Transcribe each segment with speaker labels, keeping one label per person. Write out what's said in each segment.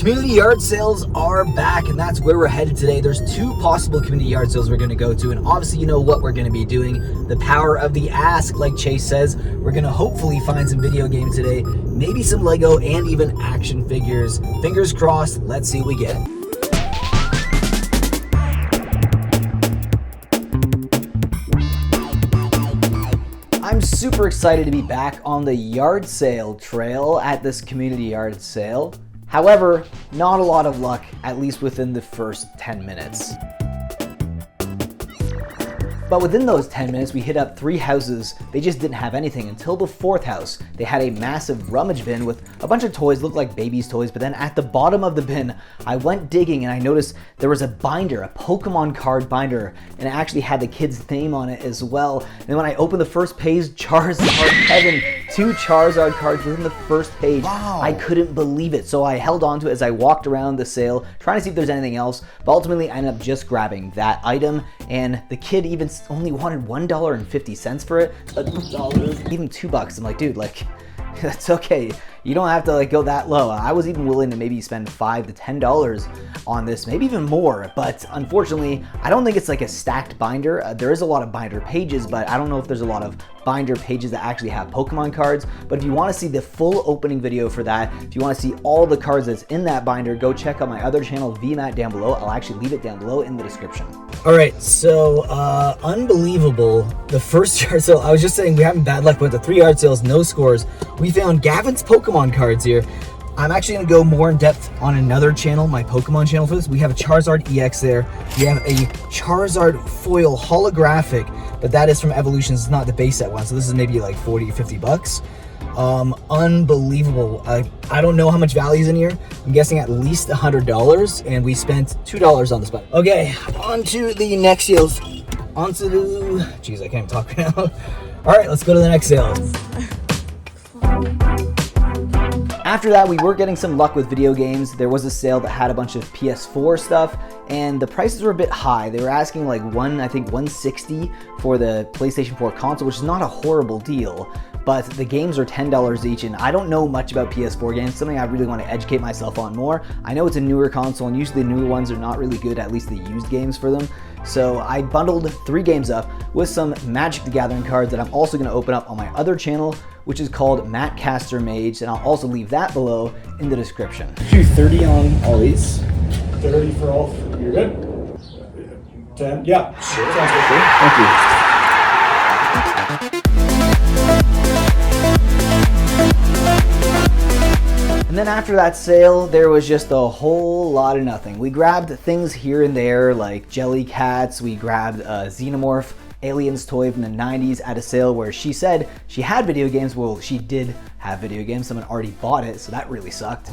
Speaker 1: Community yard sales are back, and that's where we're headed today. There's two possible community yard sales we're going to go to, and obviously you know what we're going to be doing. The power of the ask, like Chase says. We're going to hopefully find some video games today, maybe some Lego and even action figures. Fingers crossed, let's see what we get. I'm super excited to be back on the yard sale trail at this community yard sale. However, not a lot of luck, at least within the first 10 minutes. But within those 10 minutes, we hit up 3 houses. They just didn't have anything until the 4th house. They had a massive rummage bin with a bunch of toys, looked like babies' toys, but then at the bottom of the bin, I went digging and I noticed there was a binder, a Pokémon card binder, and it actually had the kid's name on it as well. And then when I opened the first page, Charizard Heaven, 2 Charizard cards within the first page. Wow. I couldn't believe it. So I held on to it as I walked around the sale, trying to see if there's anything else, but ultimately I ended up just grabbing that item, and the kid even only wanted $1.50 for it, even $2. I'm like, dude, like, that's okay. You don't have to like go that low. I was even willing to maybe spend $5 to $10 on this, maybe even more. But unfortunately, I don't think it's like a stacked binder. There is a lot of binder pages, but I don't know if there's a lot of binder pages that actually have Pokemon cards. But if you want to see the full opening video for that, if you want to see all the cards that's in that binder, go check out my other channel, VMAT, down below. I'll actually leave it down below in the description. All right, so unbelievable. The first yard sale, I was just saying we having bad luck with the 3 yard sales, no scores. We found Gavin's Pokemon cards here. I'm actually going to go more in depth on another channel, my Pokemon channel for this. We have a Charizard EX there. We have a Charizard foil holographic, but that is from Evolutions. It's not the base set one, so this is maybe like 40 or 50 bucks. Unbelievable. I don't know how much value is in here. I'm guessing at least $100, and we spent $2 on this button. Okay, on to the next sales. Jeez, I can't even talk right now. All right, let's go to the next sale. After that, we were getting some luck with video games. There was a sale that had a bunch of PS4 stuff, and the prices were a bit high. They were asking like I think $160 for the PlayStation 4 console, which is not a horrible deal, but the games are $10 each, and I don't know much about PS4 games, something I really want to educate myself on more. I know it's a newer console, and usually the newer ones are not really good, at least the used games for them. So I bundled 3 games up with some Magic the Gathering cards that I'm also going to open up on my other channel, which is called Matt Caster Mage, and I'll also leave that below in the description.
Speaker 2: Do 30 on all these. 30 for all. You're good? 10? Yeah. Sure. Sounds good. Thank you.
Speaker 1: And then after that sale, there was just a whole lot of nothing. We grabbed things here and there like jelly cats. We grabbed a Xenomorph Aliens toy from the 90s at a sale where she said she had video games. Well, she did have video games. Someone already bought it, so that really sucked.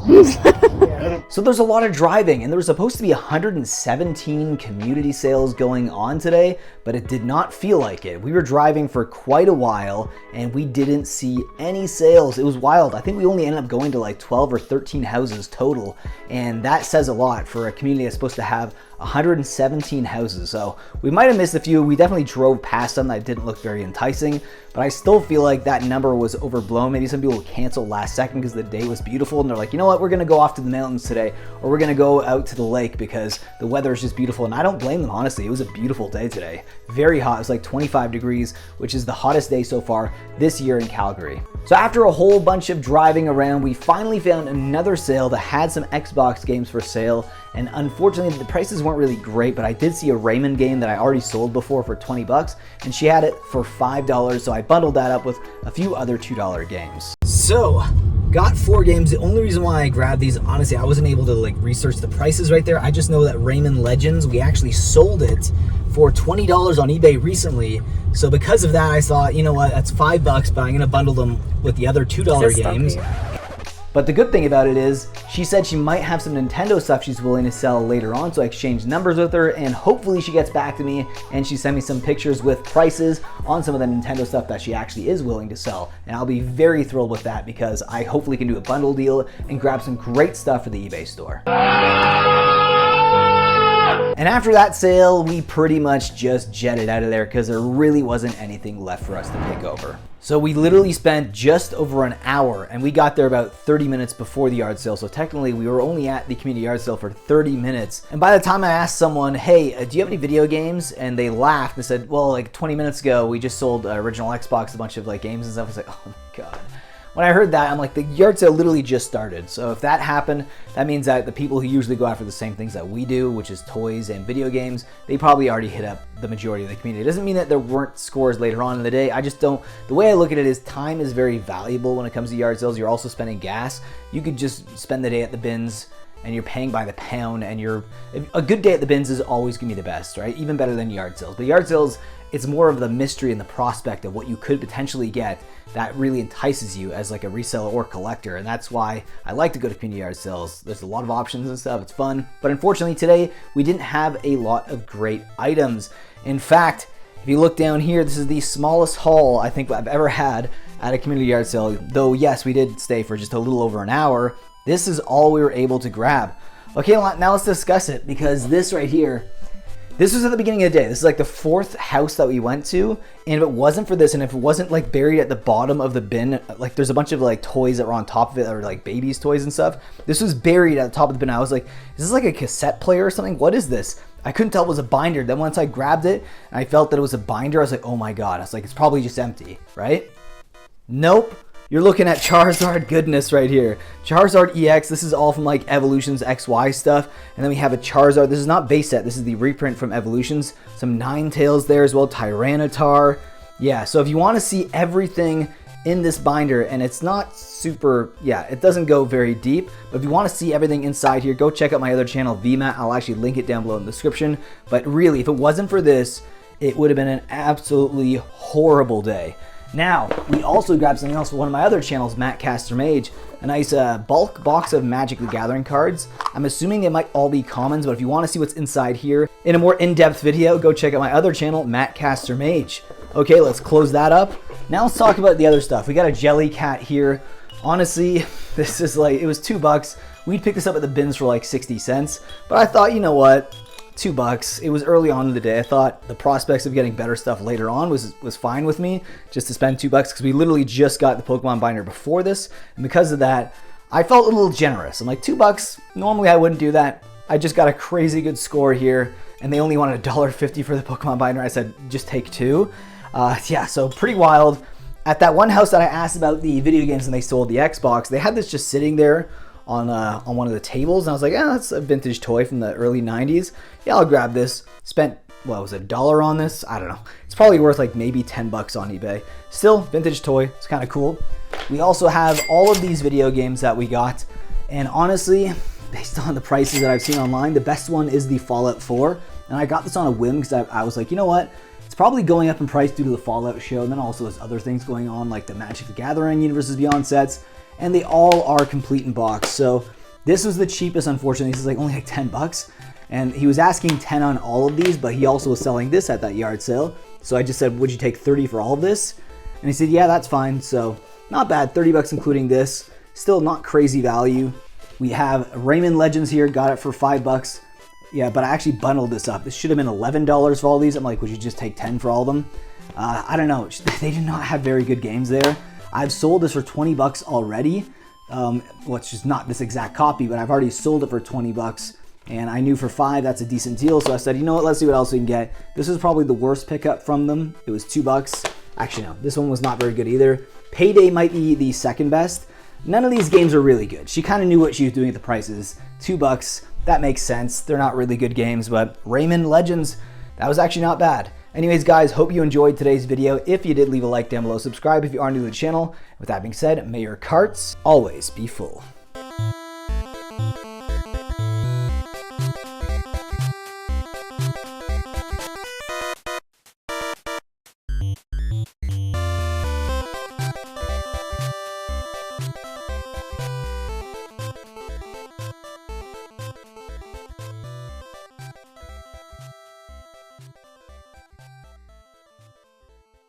Speaker 1: So there's a lot of driving, and there was supposed to be 117 community sales going on today, but it did not feel like it. We were driving for quite a while, and we didn't see any sales. It was wild. I think we only ended up going to like 12 or 13 houses total, and that says a lot for a community that's supposed to have 117 houses. So we might have missed a few. We definitely drove past them that didn't look very enticing, but I still feel like that number was overblown. Maybe some people canceled last second because the day was beautiful and they're like, you know what, we're gonna go off to the mountains today, or we're gonna go out to the lake because the weather is just beautiful. And I don't blame them, honestly. It was a beautiful day today. Very hot. It was like 25 degrees, which is the hottest day so far this year in Calgary. So after a whole bunch of driving around, we finally found another sale that had some Xbox games for sale. And unfortunately, the prices weren't really great, but I did see a Raymond game that I already sold before for 20 bucks, and she had it for $5, so I bundled that up with a few other $2 games. So, got 4 games. The only reason why I grabbed these, honestly, I wasn't able to like research the prices right there. I just know that Rayman Legends, we actually sold it for $20 on eBay recently. So because of that, I thought, you know what, that's $5, but I'm gonna bundle them with the other $2 games. But the good thing about it is, she said she might have some Nintendo stuff she's willing to sell later on, so I exchanged numbers with her, and hopefully she gets back to me and she sent me some pictures with prices on some of the Nintendo stuff that she actually is willing to sell. And I'll be very thrilled with that because I hopefully can do a bundle deal and grab some great stuff for the eBay store. And after that sale, we pretty much just jetted out of there because there really wasn't anything left for us to pick over. So we literally spent just over an hour, and we got there about 30 minutes before the yard sale. So technically we were only at the community yard sale for 30 minutes. And by the time I asked someone, hey, do you have any video games? And they laughed and said, well, like 20 minutes ago, we just sold original Xbox, a bunch of like games and stuff. I was like, oh my God. When I heard that, I'm like, the yard sale literally just started. So if that happened, that means that the people who usually go after the same things that we do, which is toys and video games, they probably already hit up the majority of the community. It doesn't mean that there weren't scores later on in the day. I just don't, the way I look at it is time is very valuable when it comes to yard sales. You're also spending gas. You could just spend the day at the bins and you're paying by the pound, and a good day at the bins is always gonna be the best, right? Even better than yard sales. But yard sales, it's more of the mystery and the prospect of what you could potentially get that really entices you as like a reseller or collector. And that's why I like to go to community yard sales. There's a lot of options and stuff, it's fun. But unfortunately today, we didn't have a lot of great items. In fact, if you look down here, this is the smallest haul I think I've ever had at a community yard sale. Though yes, we did stay for just a little over an hour. This is all we were able to grab. Okay, now let's discuss it, because this right here, this was at the beginning of the day. This is like the fourth house that we went to, and if it wasn't for this, and if it wasn't like buried at the bottom of the bin, like there's a bunch of like toys that were on top of it that were like babies' toys and stuff. This was buried at the top of the bin. I was like, is this like a cassette player or something? What is this? I couldn't tell it was a binder. Then once I grabbed it and I felt that it was a binder, I was like, oh my God. I was like, it's probably just empty, right? Nope. You're looking at Charizard goodness right here. Charizard EX, this is all from like Evolutions XY stuff. And then we have a Charizard. This is not base set. This is the reprint from Evolutions. Some Ninetales there as well. Tyranitar. Yeah, so if you want to see everything in this binder, and it's not super, yeah, it doesn't go very deep. But if you want to see everything inside here, go check out my other channel, VMAT. I'll actually link it down below in the description. But really, if it wasn't for this, it would have been an absolutely horrible day. Now, we also grabbed something else for one of my other channels, Matt Caster Mage, a nice bulk box of Magic the Gathering cards. I'm assuming they might all be commons, but if you want to see what's inside here in a more in-depth video, go check out my other channel, Matt Caster Mage. Okay, let's close that up. Now let's talk about the other stuff. We got a Jelly Cat here. Honestly, this is like, it was $2. We'd pick this up at the bins for like 60 cents, but I thought, you know what? $2. It was early on in the day. I thought the prospects of getting better stuff later on was fine with me, just to spend $2 because we literally just got the Pokemon binder before this, and because of that, I felt a little generous. I'm like, $2. Normally I wouldn't do that. I just got a crazy good score here, and they only wanted $1.50 for the Pokemon binder. I said, just take two. Yeah, so pretty wild. At that one house that I asked about the video games and they sold the Xbox, they had this just sitting there on one of the tables, and I was like, yeah, that's a vintage toy from the early 90s. Yeah, I'll grab this. Spent, what was it, $1 on this? I don't know. It's probably worth like maybe 10 bucks on eBay. Still, vintage toy. It's kind of cool. We also have all of these video games that we got, and honestly, based on the prices that I've seen online, the best one is the Fallout 4, and I got this on a whim because I was like, you know what? It's probably going up in price due to the Fallout show, and then also there's other things going on like the Magic the Gathering Universes Beyond sets, and they all are complete in box. So this was the cheapest, unfortunately. This is like only like 10 bucks. And he was asking 10 on all of these, but he also was selling this at that yard sale. So I just said, would you take 30 for all of this? And he said, yeah, that's fine. So not bad, 30 bucks including this. Still not crazy value. We have Rayman Legends here, got it for $5. Yeah, but I actually bundled this up. This should have been $11 for all these. I'm like, would you just take 10 for all of them? I don't know. They did not have very good games there. I've sold this for 20 bucks already, which is not this exact copy, but I've already sold it for 20 bucks, and I knew for 5 that's a decent deal, so I said, you know what, let's see what else we can get. This was probably the worst pickup from them. It was $2. Actually, no, this one was not very good either. Payday might be the second best. None of these games are really good. She kind of knew what she was doing at the prices. $2, that makes sense. They're not really good games, but Rayman Legends, that was actually not bad. Anyways, guys, hope you enjoyed today's video. If you did, leave a like down below. Subscribe if you are new to the channel. With that being said, may your carts always be full.